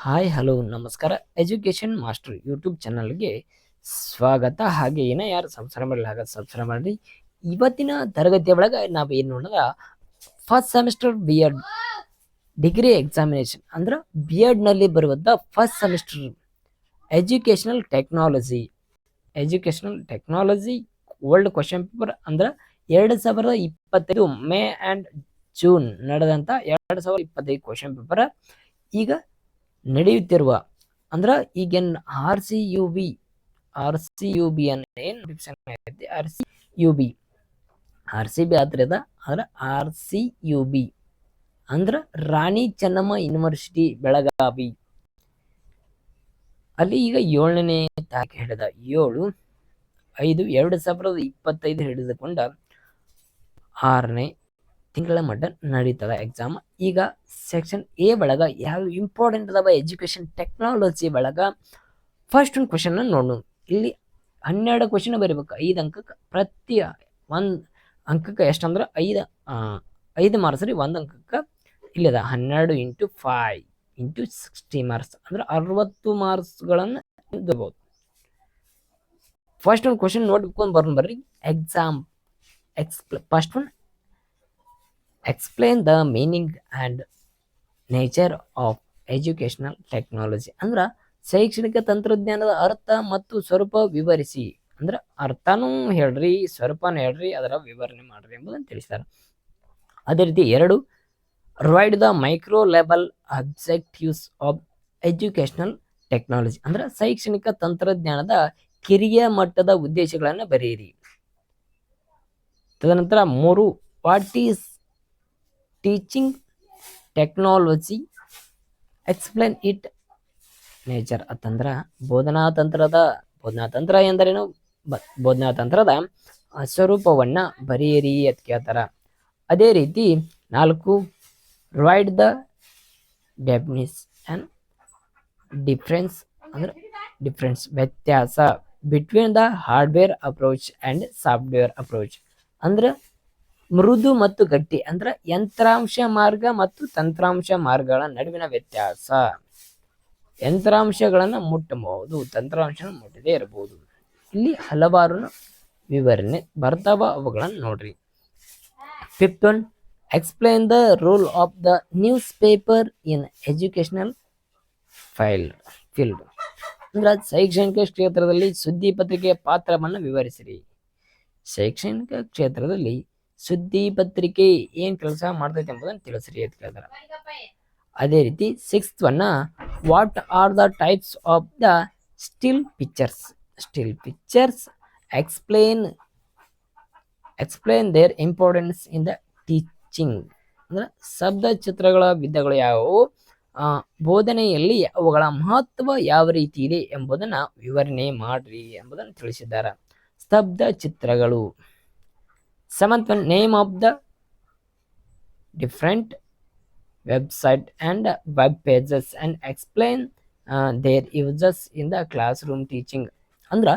Hi hello ನಮಸ್ಕಾರ education master YouTube ಚಾನಲ್ಗೆ ಸ್ವಾಗತ. ಹಾಗೆ ಯಾರು ಸಬ್ಸ್ಕ್ರೈಬ್ ಮಾಡಲಿ ಹಾಗೆ ಸಬ್ಸ್ಕ್ರೈಬ್ ಮಾಡಿ. ಇವತ್ತಿನ ತರಗತಿಯ ಒಳಗೆ ನಾವು ಏನು ನೋಡಿದ first semester B Ed degree examination ಅಂದ್ರೆ ಬಿ ಎಡ್ನಲ್ಲಿ ಬರುವಂಥ first semester educational technology old question paper ಅಂದ್ರೆ 2025 ಮೇ ಆ್ಯಂಡ್ ಜೂನ್ ನಡೆದಂಥ 2025 ಕ್ವಶನ್ ಪೇಪರ್ ಈಗ ನಡೆಯುತ್ತಿರುವ ಅಂದ್ರೆ ಈಗೇನು ಆರ್ ಸಿ ಯು ಬಿ ಅನ್ನ ಏನು ಐತಿ ಆರ್ ಸಿ ಬಿ ಆತ್ರದ ಅಂದ್ರೆ RCUB ಅಂದ್ರೆ ರಾಣಿ ಚೆನ್ನಮ್ಮ ಯೂನಿವರ್ಸಿಟಿ ಬೆಳಗಾವಿ ಅಲ್ಲಿ ಈಗ 7ನೇ ತಾರೀಕು ಹಿಡಿದ 7/5/2025 ಹಿಡಿದುಕೊಂಡ 6ನೇ ತಿಂಗಳ ಮಟ್ಟ ನಡೀತದ ಎಕ್ಸಾಮ್. ಈಗ ಸೆಕ್ಷನ್ ಎ ಒಳಗ ಯಾವ ಇಂಪಾರ್ಟೆಂಟ್ ಅದಾವ ಎಜುಕೇಶನ್ ಟೆಕ್ನಾಲಜಿ ಒಳಗ ಫಸ್ಟ್ ಒಂದು ಕ್ವಶನ್ ನೋಡೋಣ. ಇಲ್ಲಿ 12 ಕ್ವಶನ್ ಬರೀಬೇಕು 5 ಅಂಕಕ್ಕೆ. ಪ್ರತಿ 1 ಅಂಕಕ್ಕೆ ಎಷ್ಟಂದ್ರೆ 5 ಮಾರ್ಕ್ಸ್ ರೀ. 1 ಅಂಕಕ್ಕೆ ಇಲ್ಲದ 12 × 5 × 60 ಮಾರ್ಕ್ಸ್ ಅಂದ್ರೆ 60 ಮಾರ್ಕ್ಸ್ಗಳನ್ನು ತಗೋಬಹುದು. ಫಸ್ಟ್ ಒಂದು ಕ್ವಶನ್ ನೋಡ್ಕೊಂಡು ಬರ್ರಿ. First one explain the meaning and nature of educational technology ಅಂದ್ರೆ ಶೈಕ್ಷಣಿಕ ತಂತ್ರಜ್ಞಾನದ ಅರ್ಥ ಮತ್ತು ಸ್ವರೂಪ ವಿವರಿಸಿ. ಅಂದ್ರೆ ಅರ್ಥನೂ ಹೇಳ್ರಿ, ಸ್ವರೂಪನೂ ಹೇಳ್ರಿ, ಅದರ ವಿವರಣೆ ಮಾಡ್ರಿ ಎಂಬುದನ್ನು ತಿಳಿಸ್ತಾರೆ. ಅದೇ ರೀತಿ 2 right the micro level objectives of educational technology ಅಂದ್ರೆ ಶೈಕ್ಷಣಿಕ ತಂತ್ರಜ್ಞಾನದ ಕಿರಿಯ ಮಟ್ಟದ ಉದ್ದೇಶಗಳನ್ನು ಬರೆಯಿರಿ. ತದನಂತರ 3 what is teaching technology explain it nature ಅಂತಂದ್ರ ಬೋಧನಾ ತಂತ್ರ ಎಂದರೇನು, ಬೋಧನಾ ತಂತ್ರದ ಸ್ವರೂಪವನ್ನ ಬರೆಯಿರಿ ಅಂತ ಕೇಳ್ತಾರ. ಅದೇ ರೀತಿ 4 ರೈಟ್ ದ ಡೆಫಿನಿಷನ್ ಡಿಫರೆನ್ಸ್ ಅಂದ್ರೆ ವ್ಯತ್ಯಾಸ between the hardware approach and software approach ಅಂದ್ರೆ ಮೃದು ಮತ್ತು ಗಟ್ಟಿ ಅಂದ್ರೆ ಯಂತ್ರಾಂಶ ಮಾರ್ಗ ಮತ್ತು ತಂತ್ರಾಂಶ ಮಾರ್ಗಗಳ ನಡುವಿನ ವ್ಯತ್ಯಾಸ. ಯಂತ್ರಾಂಶಗಳನ್ನು ಮುಟ್ಟಬಹುದು, ತಂತ್ರಾಂಶ ಮುಟ್ಟದೇ ಇರಬಹುದು. ಇಲ್ಲಿ ಹಲವಾರು ವಿವರಣೆ ಬರ್ತಾವ, ಅವುಗಳನ್ನು ನೋಡ್ರಿ. 5th one explain the role of the news paper in educational field ಅಂದ್ರೆ ಶೈಕ್ಷಣಿಕ ಕ್ಷೇತ್ರದಲ್ಲಿ ಸುದ್ದಿ ಪತ್ರಿಕೆಯ ಪಾತ್ರವನ್ನು ವಿವರಿಸಿರಿ. ಶೈಕ್ಷಣಿಕ ಕ್ಷೇತ್ರದಲ್ಲಿ ಸುದ್ದಿ ಪತ್ರಿಕೆ ಏನ್ ಕೆಲಸ ಮಾಡ್ತೈತೆ ಎಂಬುದನ್ನು ತಿಳಿಸ್ರಿ ಅಂತ ಕೇಳ್ತಾರ. ಅದೇ ರೀತಿ 6th one what are the types of the still pictures explain their importance in the teaching ಅಂದ್ರೆ ಶಬ್ದ ಚಿತ್ರಗಳ ವಿಧಗಳು ಯಾವುವು, ಬೋಧನೆಯಲ್ಲಿ ಅವುಗಳ ಮಹತ್ವ ಯಾವ ರೀತಿ ಇದೆ ಎಂಬುದನ್ನ ವಿವರಣೆ ಮಾಡ್ರಿ ಎಂಬುದನ್ನು ತಿಳಿಸಿದ್ದಾರೆ. ಸ್ತಬ್ಧ ಚಿತ್ರಗಳು. 7th one name of the different website and web pages and explain their uses in the classroom teaching ಅಂದ್ರೆ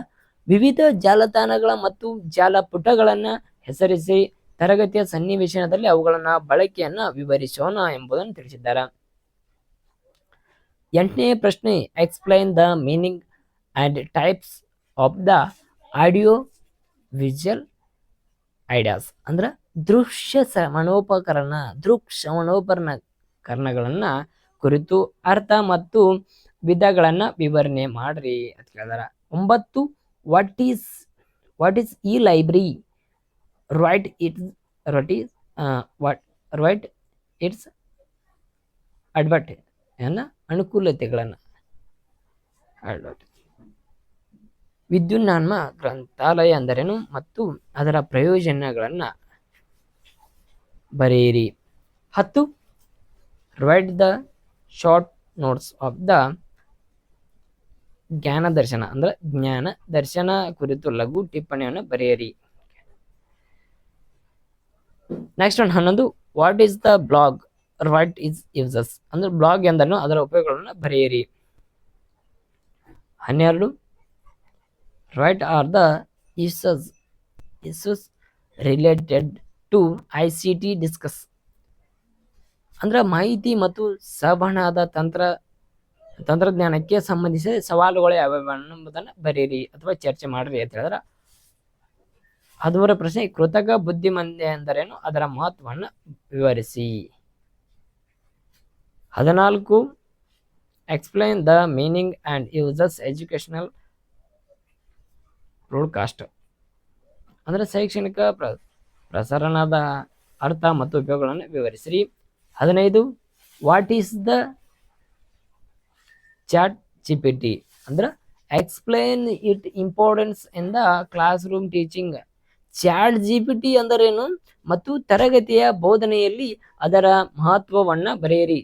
ವಿವಿಧ ಜಾಲತಾಣಗಳ ಮತ್ತು ಜಾಲಪುಟಗಳನ್ನು ಹೆಸರಿಸಿ ತರಗತಿಯ ಸನ್ನಿವೇಶದಲ್ಲಿ ಅವುಗಳನ್ನ ಬಳಕೆಯನ್ನ ವಿವರಿಸೋಣ ಎಂಬುದನ್ನು ತಿಳಿಸಿದ್ದಾರೆ. 8ನೇ ಪ್ರಶ್ನೆ explain the meaning and types of the audio visual ideas ಅಂದ್ರೆ ದೃಶ್ರವಣೋಪಕರಣಗಳನ್ನ ಕುರಿತು ಅರ್ಥ ಮತ್ತು ವಿಧಗಳನ್ನ ವಿವರಣೆ ಮಾಡ್ರಿ ಅಂತ ಕೇಳಿದಾರ. 9 what is e library write its ಅನುಕೂಲತೆಗಳನ್ನು. ವಿದ್ಯುನ್ಮಾನ ಗ್ರಂಥಾಲಯ ಅಂದರೇನು ಮತ್ತು ಅದರ ಪ್ರಯೋಜನಗಳನ್ನ ಬರೆಯಿರಿ. 10 write the short notes of the Gyan Darshan ಕುರಿತು ಲಘು ಟಿಪ್ಪಣಿಯನ್ನು ಬರೆಯಿರಿ. Next 11 what is the blog write is uses ಅಂದ್ರೆ ಬ್ಲಾಗ್ ಎಂದರೇನು, ಅದರ ಉಪಯೋಗಗಳನ್ನು ಬರೆಯಿರಿ. 12 write are the issues related to ICT discuss ಅಂದ್ರೆ ಮಾಹಿತಿ ಮತ್ತು ಸಂವಹನದ ತಂತ್ರಜ್ಞಾನಕ್ಕೆ ಸಂಬಂಧಿಸಿದ ಸವಾಲುಗಳು ಯಾವ್ಯಾವ ಅನ್ನುವುದನ್ನು ಬರೀರಿ ಅಥವಾ ಚರ್ಚೆ ಮಾಡ್ರಿ ಅಂತ ಹೇಳಿದ್ರೆ 13 ಪ್ರಶ್ನೆ ಕೃತಕ ಬುದ್ಧಿಮತ್ತೆ ಎಂದರೇನು, ಅದರ ಮಹತ್ವವನ್ನು ವಿವರಿಸಿ. 14 explain the meaning and uses educational broadcast ಅಂದ್ರೆ ಶೈಕ್ಷಣಿಕ ಪ್ರಸಾರಣದ ಅರ್ಥ ಮತ್ತು ಉಪಯೋಗಗಳನ್ನು ವಿವರಿಸಿರಿ. 15 what is the chat GPT ಅಂದ್ರೆ explain it importance in the classroom teaching. Chat GPT ಅಂದರೇನು ಮತ್ತು ತರಗತಿಯ ಬೋಧನೆಯಲ್ಲಿ ಅದರ ಮಹತ್ವವನ್ನ ಬರೆಯಿರಿ.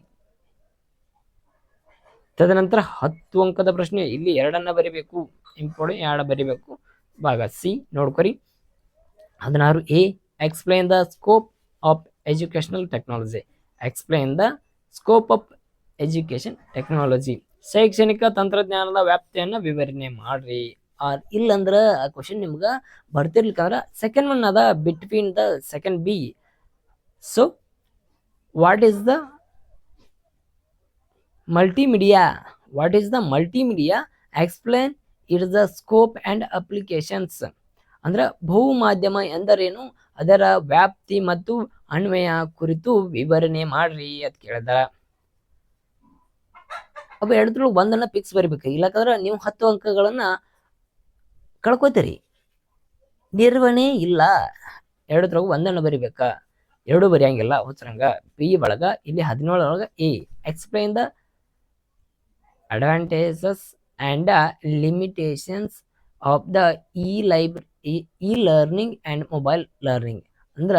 ತದನಂತರ 10 ಅಂಕದ ಪ್ರಶ್ನೆ, ಇಲ್ಲಿ 2 ಬರಿಬೇಕು, ಇಂಪಾರ್ಟೆಂಟ್ 2 ಬರಿಬೇಕು. ಭಾಗ ಸಿ ನೋಡ್ಕೊರಿ. 16 A explain the scope of educational technology. Explain the scope of education technology ಶೈಕ್ಷಣಿಕ ತಂತ್ರಜ್ಞಾನದ ವ್ಯಾಪ್ತಿಯನ್ನು ವಿವರಣೆ ಮಾಡ್ರಿ. ಇಲ್ಲಂದ್ರ ಆ ಕ್ವಶನ್ ನಿಮ್ಗೆ ಬರ್ತಿರ್ಲಿಕ್ಕಂದ್ರ ಸೆಕೆಂಡ್ ಒನ್ ಅದ between the second B. So what is the multimedia? What is the multimedia? Explain it the scope and applications ಅಂದ್ರೆ ಬಹು ಮಾಧ್ಯಮ ಎಂದರೇನು, ಅದರ ವ್ಯಾಪ್ತಿ ಮತ್ತು ಅನ್ವಯ ಕುರಿತು ವಿವರಣೆ ಮಾಡ್ರಿ ಅಂತ ಕೇಳಿದ. ಅಪ್ಪ ಎರಡರೊಳಗೆ ಒಂದನ್ನ ಫಿಕ್ಸ್ ಬರಿಬೇಕು, ಇಲ್ಲಕಂದ್ರೆ ನೀವು 10 ಅಂಕಗಳನ್ನ ಕಳ್ಕೊತೀರಿ. ನಿರ್ವಹಣೆ ಇಲ್ಲ, ಎರಡರೊಳಗೆ ಒಂದನ್ನ ಬರಿಬೇಕಾ, 2 ಬರೆಯಂಗಿಲ್ಲ ಹುಚ್ಚರಂಗ. ಬಿ ಒಳಗ ಇಲ್ಲಿ 17 ಒಳಗ A explain the advantages and limitations of the E learning and mobile learning ಅಂದ್ರ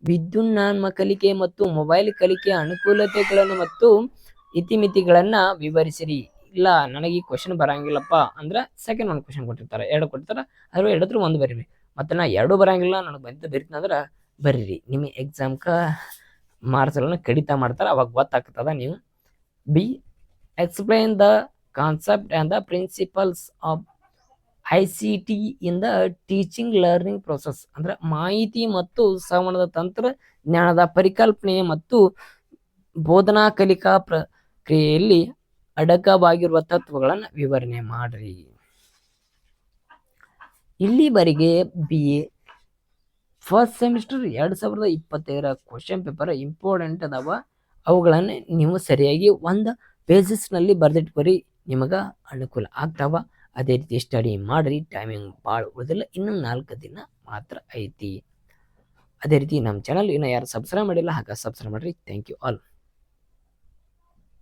ವಿದ್ಯುನ್ಮಾನ ಕಲಿಕೆ ಮತ್ತು ಮೊಬೈಲ್ ಕಲಿಕೆಯ ಅನುಕೂಲತೆಗಳನ್ನು ಮತ್ತು ಇತಿಮಿತಿಗಳನ್ನ ವಿವರಿಸಿರಿ. ಇಲ್ಲ ನನಗೆ ಈ ಕ್ವಶನ್ ಬರಂಗಿಲ್ಲಪ್ಪ ಅಂದ್ರೆ ಸೆಕೆಂಡ್ ಒಂದು ಕ್ವಶನ್ ಕೊಟ್ಟಿರ್ತಾರೆ, 2 ಕೊಟ್ಟಿರ್ತಾರೆ, ಅದ್ರ 2 ಒಂದು ಬರೀರಿ. ಮತ್ತೆ ನಾ 2 ಬರಂಗಿಲ್ಲ ನನಗೆ ಬಂದ ಬರೀತೀನಿ ಅಂದ್ರೆ ಬರೀರಿ. ನಿಮಗೆ ಎಕ್ಸಾಮ್ಕ ಮಾರ್ಕ್ಸ್ಗಳನ್ನ ಕಡಿತ ಮಾಡ್ತಾರೆ, ಅವಾಗ ಗೊತ್ತಾಗ್ತದ ನೀವು. B explain the concept and the principles of ICT in the teaching learning process ಅಂದ್ರೆ ಮಾಹಿತಿ ಮತ್ತು ಸಂವಹನದ ತಂತ್ರಜ್ಞಾನದ ಪರಿಕಲ್ಪನೆ ಮತ್ತು ಬೋಧನಾ ಕಲಿಕಾ ಪ್ರಕ್ರಿಯೆಯಲ್ಲಿ ಅಡಕವಾಗಿರುವ ತತ್ವಗಳನ್ನು ವಿವರಣೆ ಮಾಡ್ರಿ. ಇಲ್ಲಿವರೆಗೆ BA first semester 2025 question paper important ಅದಾವ. ಅವುಗಳನ್ನು ನೀವು ಸರಿಯಾಗಿ ಒಂದು ಪೇಜಸ್ನಲ್ಲಿ ಬರೆದಿಟ್ಕೊರಿ, ನಿಮಗೆ ಅನುಕೂಲ ಆಗ್ತಾವ. ಅದೇ ರೀತಿ ಸ್ಟಡಿ ಮಾಡ್ರಿ. ಟೈಮಿಂಗ್ ಭಾಳ ಉಳಿದಿಲ್ಲ, ಇನ್ನೂ 4 ದಿನ ಮಾತ್ರ ಐತಿ. ಅದೇ ರೀತಿ ನಮ್ಮ ಚಾನಲ್ ಇನ್ನೂ ಯಾರು ಸಬ್ಸ್ಕ್ರೈಬ್ ಮಾಡಿಲ್ಲ, ಹಾಗೆ ಸಬ್ಸ್ಕ್ರೈಬ್ ಮಾಡ್ರಿ. Thank you all.